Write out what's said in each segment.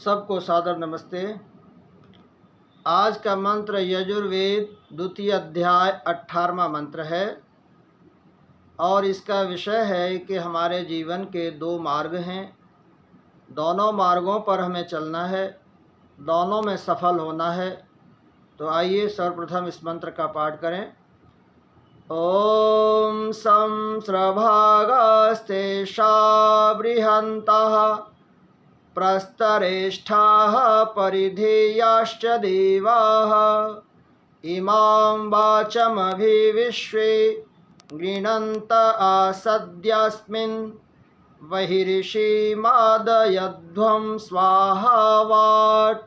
सबको सादर नमस्ते। आज का मंत्र यजुर्वेद द्वितीय अध्याय 18वां मंत्र है और इसका विषय है कि हमारे जीवन के दो मार्ग हैं, दोनों मार्गों पर हमें चलना है, दोनों में सफल होना है। तो आइए सर्वप्रथम इस मंत्र का पाठ करें। ओम सं स्रभागस्ते बृहन्तः प्रस्तरेष्ठाः परिधेयाश्च देवाः इमां वाचमभिविश्वे गृह्णन्त आसद्यस्मिन् बहिर्षिमादयध्वं स्वाहावाट्।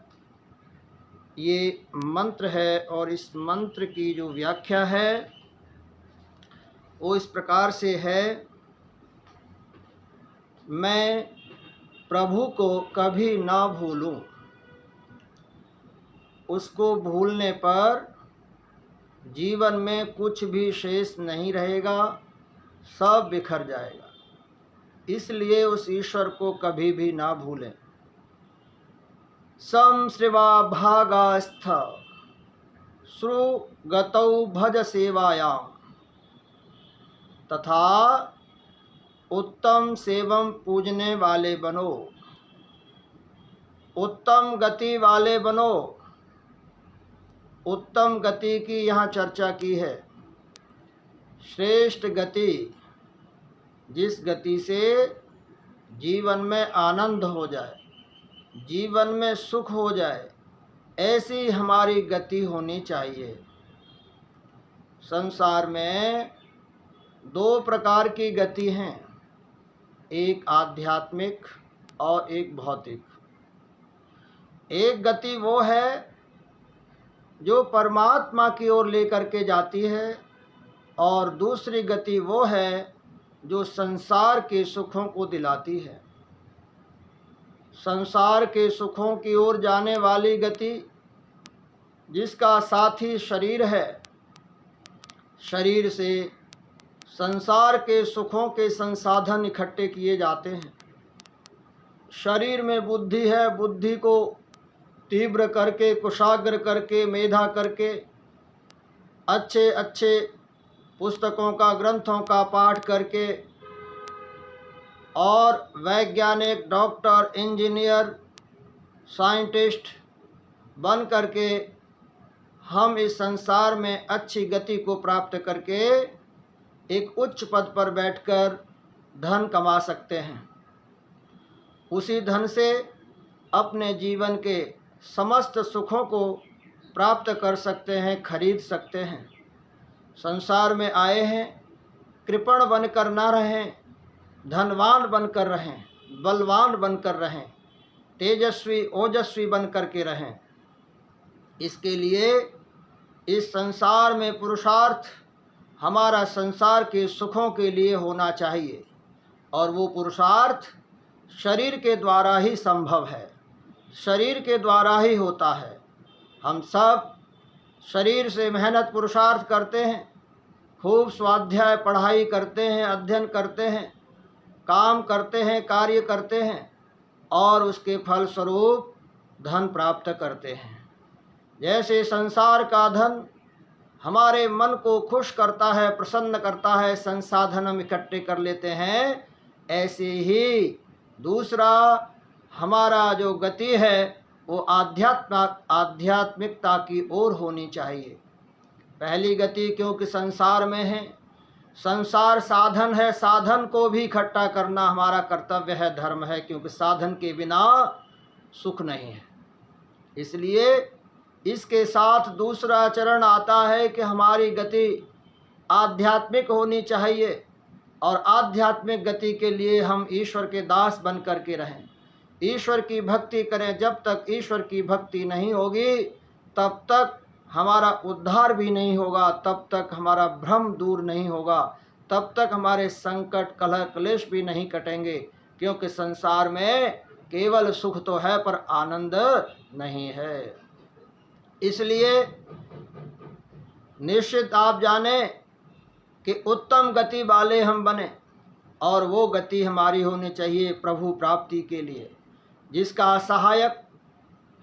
ये मंत्र है और इस मंत्र की जो व्याख्या है वो इस प्रकार से है। मैं प्रभु को कभी ना भूलूं, उसको भूलने पर जीवन में कुछ भी शेष नहीं रहेगा, सब बिखर जाएगा। इसलिए उस ईश्वर को कभी भी ना भूलें। संश्रिवा भागास्थ श्रुगतौ भज सेवायां तथा उत्तम सेवम पूजने वाले बनो, उत्तम गति वाले बनो। उत्तम गति की यहाँ चर्चा की है। श्रेष्ठ गति, जिस गति से जीवन में आनंद हो जाए, जीवन में सुख हो जाए, ऐसी हमारी गति होनी चाहिए। संसार में दो प्रकार की गति हैं, एक आध्यात्मिक और एक भौतिक। एक गति वो है जो परमात्मा की ओर लेकर के जाती है और दूसरी गति वो है जो संसार के सुखों को दिलाती है। संसार के सुखों की ओर जाने वाली गति, जिसका साथी शरीर है, शरीर से संसार के सुखों के संसाधन इकट्ठे किए जाते हैं। शरीर में बुद्धि है, बुद्धि को तीव्र करके, कुशाग्र करके, मेधा करके अच्छे अच्छे पुस्तकों का, ग्रंथों का पाठ करके और वैज्ञानिक, डॉक्टर, इंजीनियर, साइंटिस्ट बन करके हम इस संसार में अच्छी गति को प्राप्त करके एक उच्च पद पर बैठकर धन कमा सकते हैं। उसी धन से अपने जीवन के समस्त सुखों को प्राप्त कर सकते हैं, खरीद सकते हैं। संसार में आए हैं, कृपण बनकर ना रहें, धनवान बनकर रहें, बलवान बनकर रहें, तेजस्वी ओजस्वी बनकर के रहें। इसके लिए इस संसार में पुरुषार्थ हमारा संसार के सुखों के लिए होना चाहिए और वो पुरुषार्थ शरीर के द्वारा ही संभव है, शरीर के द्वारा ही होता है। हम सब शरीर से मेहनत पुरुषार्थ करते हैं, खूब स्वाध्याय पढ़ाई करते हैं, अध्ययन करते हैं, काम करते हैं, कार्य करते हैं और उसके फलस्वरूप धन प्राप्त करते हैं। जैसे संसार का धन हमारे मन को खुश करता है, प्रसन्न करता है, संसाधन हम इकट्ठे कर लेते हैं, ऐसे ही दूसरा हमारा जो गति है वो आध्यात्मिकता की ओर होनी चाहिए। पहली गति क्योंकि संसार में है, संसार साधन है, साधन को भी इकट्ठा करना हमारा कर्तव्य है, धर्म है, क्योंकि साधन के बिना सुख नहीं है। इसलिए इसके साथ दूसरा चरण आता है कि हमारी गति आध्यात्मिक होनी चाहिए और आध्यात्मिक गति के लिए हम ईश्वर के दास बन कर के रहें, ईश्वर की भक्ति करें। जब तक ईश्वर की भक्ति नहीं होगी तब तक हमारा उद्धार भी नहीं होगा, तब तक हमारा भ्रम दूर नहीं होगा, तब तक हमारे संकट, कलह, क्लेश भी नहीं कटेंगे। क्योंकि संसार में केवल सुख तो है पर आनंद नहीं है। इसलिए निश्चित आप जाने कि उत्तम गति वाले हम बने और वो गति हमारी होनी चाहिए प्रभु प्राप्ति के लिए, जिसका सहायक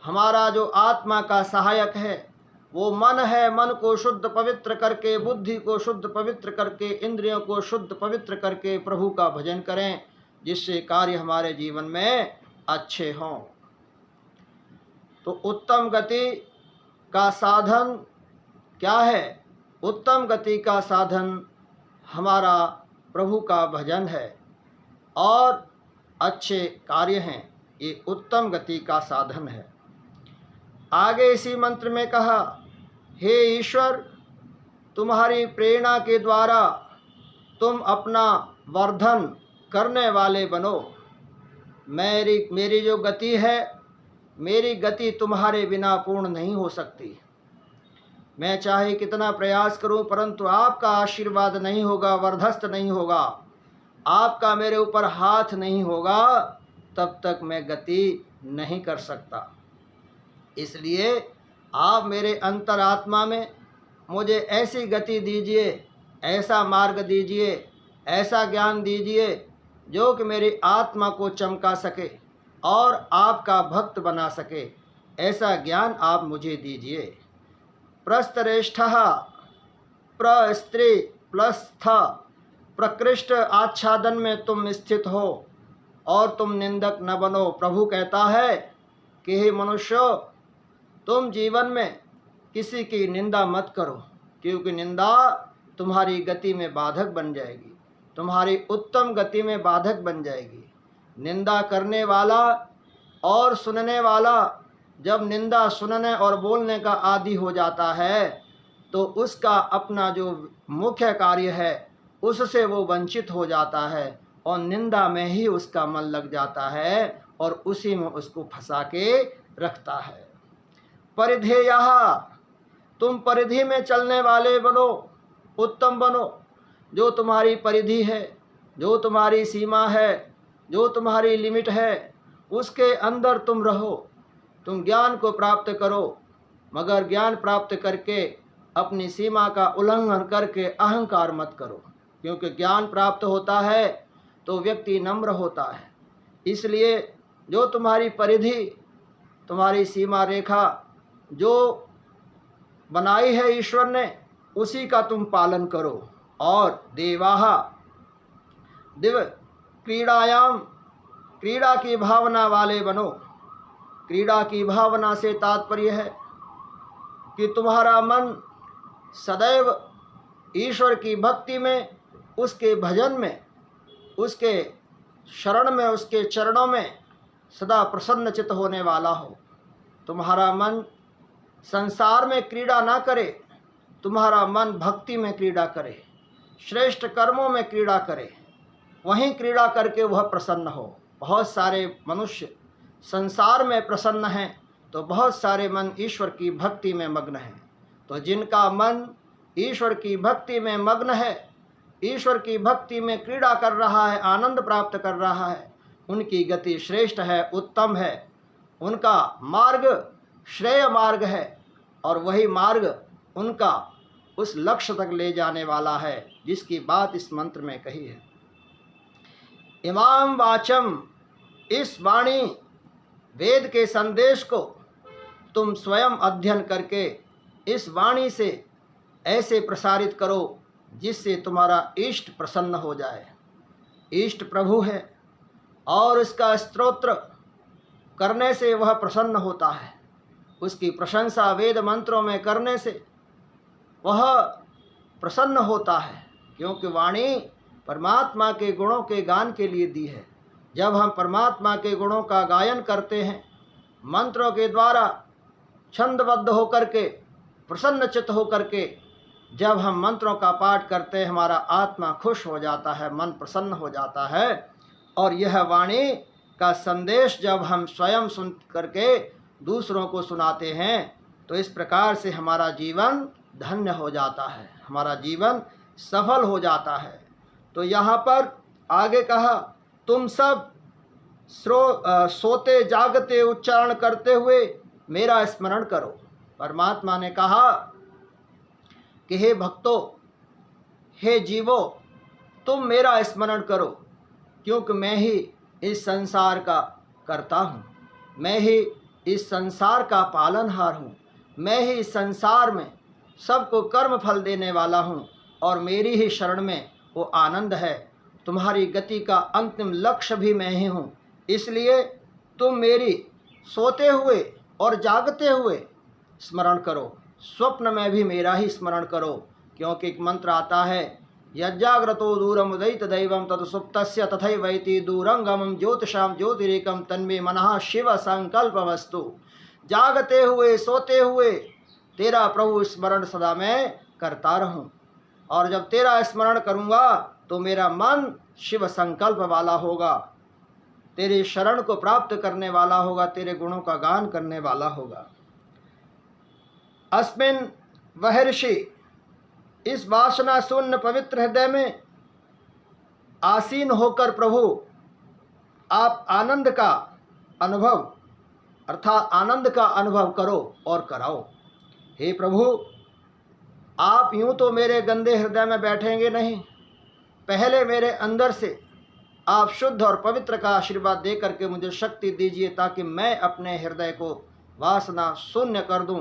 हमारा जो आत्मा का सहायक है वो मन है। मन को शुद्ध पवित्र करके, बुद्धि को शुद्ध पवित्र करके, इंद्रियों को शुद्ध पवित्र करके प्रभु का भजन करें, जिससे कार्य हमारे जीवन में अच्छे हों। तो उत्तम गति का साधन क्या है? उत्तम गति का साधन हमारा प्रभु का भजन है और अच्छे कार्य हैं। ये उत्तम गति का साधन है। आगे इसी मंत्र में कहा, हे ईश्वर, तुम्हारी प्रेरणा के द्वारा तुम अपना वर्धन करने वाले बनो। मेरी जो गति है, मेरी गति तुम्हारे बिना पूर्ण नहीं हो सकती। मैं चाहे कितना प्रयास करूं, परंतु आपका आशीर्वाद नहीं होगा, वर्धस्त नहीं होगा, आपका मेरे ऊपर हाथ नहीं होगा, तब तक मैं गति नहीं कर सकता। इसलिए आप मेरे अंतरात्मा में मुझे ऐसी गति दीजिए, ऐसा मार्ग दीजिए, ऐसा ज्ञान दीजिए जो कि मेरी आत्मा को चमका सके और आपका भक्त बना सके। ऐसा ज्ञान आप मुझे दीजिए। प्रस्तरेष्ठः प्रस्त्री प्लस्थ, प्रकृष्ट आच्छादन में तुम स्थित हो और तुम निंदक न बनो। प्रभु कहता है कि हे मनुष्यों, तुम जीवन में किसी की निंदा मत करो, क्योंकि निंदा तुम्हारी गति में बाधक बन जाएगी, तुम्हारी उत्तम गति में बाधक बन जाएगी। निंदा करने वाला और सुनने वाला जब निंदा सुनने और बोलने का आदी हो जाता है तो उसका अपना जो मुख्य कार्य है उससे वो वंचित हो जाता है और निंदा में ही उसका मन लग जाता है और उसी में उसको फंसा के रखता है। परिधेयः, तुम परिधि में चलने वाले बनो, उत्तम बनो। जो तुम्हारी परिधि है, जो तुम्हारी सीमा है, जो तुम्हारी लिमिट है, उसके अंदर तुम रहो। तुम ज्ञान को प्राप्त करो, मगर ज्ञान प्राप्त करके अपनी सीमा का उल्लंघन करके अहंकार मत करो, क्योंकि ज्ञान प्राप्त होता है तो व्यक्ति नम्र होता है। इसलिए जो तुम्हारी परिधि, तुम्हारी सीमा रेखा जो बनाई है ईश्वर ने, उसी का तुम पालन करो। और देवाः दिव क्रीड़ायाम, क्रीड़ा की भावना वाले बनो। क्रीड़ा की भावना से तात्पर्य है कि तुम्हारा मन सदैव ईश्वर की भक्ति में, उसके भजन में, उसके शरण में, उसके चरणों में सदा प्रसन्नचित होने वाला हो। तुम्हारा मन संसार में क्रीड़ा ना करे, तुम्हारा मन भक्ति में क्रीड़ा करे, श्रेष्ठ कर्मों में क्रीड़ा करे, वहीं क्रीड़ा करके वह प्रसन्न हो। बहुत सारे मनुष्य संसार में प्रसन्न हैं तो बहुत सारे मन ईश्वर की भक्ति में मग्न हैं। तो जिनका मन ईश्वर की भक्ति में मग्न है, ईश्वर की भक्ति में क्रीड़ा कर रहा है, आनंद प्राप्त कर रहा है, उनकी गति श्रेष्ठ है, उत्तम है। उनका मार्ग श्रेय मार्ग है और वही मार्ग उनका उस लक्ष्य तक ले जाने वाला है जिसकी बात इस मंत्र में कही है। इमाम वाचम, इस वाणी वेद के संदेश को तुम स्वयं अध्ययन करके इस वाणी से ऐसे प्रसारित करो जिससे तुम्हारा इष्ट प्रसन्न हो जाए। इष्ट प्रभु है और इसका स्तोत्र करने से वह प्रसन्न होता है। उसकी प्रशंसा वेद मंत्रों में करने से वह प्रसन्न होता है, क्योंकि वाणी परमात्मा के गुणों के गान के लिए दी है। जब हम परमात्मा के गुणों का गायन करते हैं, मंत्रों के द्वारा छंदबद्ध होकर के, प्रसन्नचित्त होकर के जब हम मंत्रों का पाठ करते हैं, हमारा आत्मा खुश हो जाता है, मन प्रसन्न हो जाता है। और यह वाणी का संदेश जब हम स्वयं सुन करके दूसरों को सुनाते हैं तो इस प्रकार से हमारा जीवन धन्य हो जाता है, हमारा जीवन सफल हो जाता है। तो यहाँ पर आगे कहा, तुम सब सोते जागते उच्चारण करते हुए मेरा स्मरण करो। परमात्मा ने कहा कि हे भक्तों, हे जीवो, तुम मेरा स्मरण करो, क्योंकि मैं ही इस संसार का करता हूँ, मैं ही इस संसार का पालनहार हूँ। मैं ही इस संसार में सबको कर्म फल देने वाला हूँ और मेरी ही शरण में वो आनंद है। तुम्हारी गति का अंतिम लक्ष्य भी मैं ही हूँ। इसलिए तुम मेरी सोते हुए और जागते हुए स्मरण करो, स्वप्न में भी मेरा ही स्मरण करो। क्योंकि एक मंत्र आता है, यज्जाग्रतो दूरम उदयित दैवम तत्सुप्तस्य तथैवैति दूरंगमं ज्योतिषाम ज्योतिरेकम तन्मे मनः शिव संकल्प वस्तु। जागते हुए सोते हुए तेरा प्रभु स्मरण सदा मैं करता रहूं, और जब तेरा स्मरण करूंगा तो मेरा मन शिव संकल्प वाला होगा, तेरी शरण को प्राप्त करने वाला होगा, तेरे गुणों का गान करने वाला होगा। अस्मिन वह ऋषि इस वासना शून्य पवित्र हृदय में आसीन होकर प्रभु आप आनंद का अनुभव अर्थात आनंद का अनुभव करो और कराओ। हे प्रभु, आप यूं तो मेरे गंदे हृदय में बैठेंगे नहीं, पहले मेरे अंदर से आप शुद्ध और पवित्र का आशीर्वाद दे करके मुझे शक्ति दीजिए, ताकि मैं अपने हृदय को वासना शून्य कर दूं,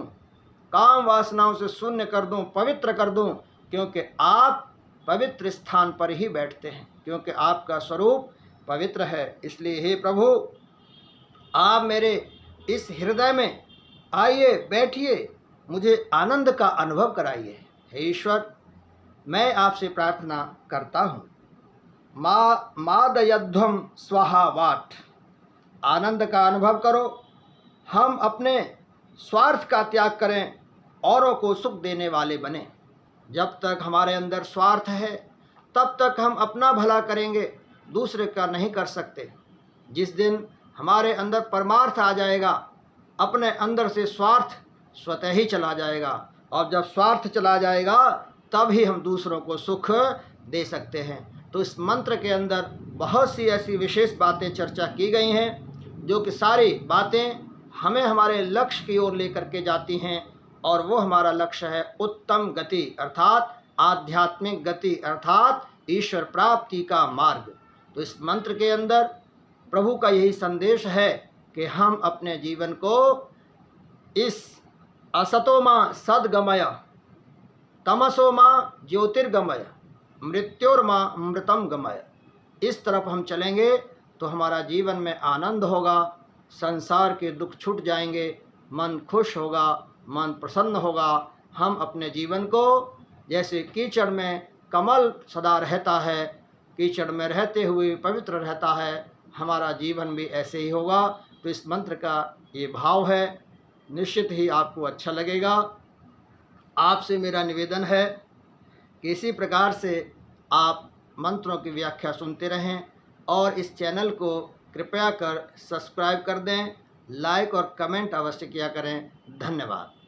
काम वासनाओं से शून्य कर दूं, पवित्र कर दूं। क्योंकि आप पवित्र स्थान पर ही बैठते हैं, क्योंकि आपका स्वरूप पवित्र है। इसलिए हे प्रभु, आप मेरे इस हृदय में आइए, बैठिए, मुझे आनंद का अनुभव कराइए। हे ईश्वर, मैं आपसे प्रार्थना करता हूँ, मादयध्वम स्वाहा वाट, आनंद का अनुभव करो। हम अपने स्वार्थ का त्याग करें, औरों को सुख देने वाले बने। जब तक हमारे अंदर स्वार्थ है तब तक हम अपना भला करेंगे, दूसरे का नहीं कर सकते। जिस दिन हमारे अंदर परमार्थ आ जाएगा, अपने अंदर से स्वार्थ स्वतः ही चला जाएगा, और जब स्वार्थ चला जाएगा तब ही हम दूसरों को सुख दे सकते हैं। तो इस मंत्र के अंदर बहुत सी ऐसी विशेष बातें चर्चा की गई हैं, जो कि सारी बातें हमें हमारे लक्ष्य की ओर लेकर के जाती हैं, और वो हमारा लक्ष्य है उत्तम गति अर्थात आध्यात्मिक गति अर्थात ईश्वर प्राप्ति का मार्ग। तो इस मंत्र के अंदर प्रभु का यही संदेश है कि हम अपने जीवन को इस असतो मां सद्गमय, तमसो मां ज्योतिर्गमय, मृत्योर्मां अमृतम गमय, इस तरफ हम चलेंगे तो हमारा जीवन में आनंद होगा, संसार के दुख छूट जाएंगे, मन खुश होगा, मन प्रसन्न होगा। हम अपने जीवन को जैसे कीचड़ में कमल सदा रहता है, कीचड़ में रहते हुए पवित्र रहता है, हमारा जीवन भी ऐसे ही होगा। तो इस मंत्र का ये भाव है, निश्चित ही आपको अच्छा लगेगा। आपसे मेरा निवेदन है कि इसी प्रकार से आप मंत्रों की व्याख्या सुनते रहें, और इस चैनल को कृपया कर सब्सक्राइब कर दें, लाइक और कमेंट अवश्य किया करें। धन्यवाद।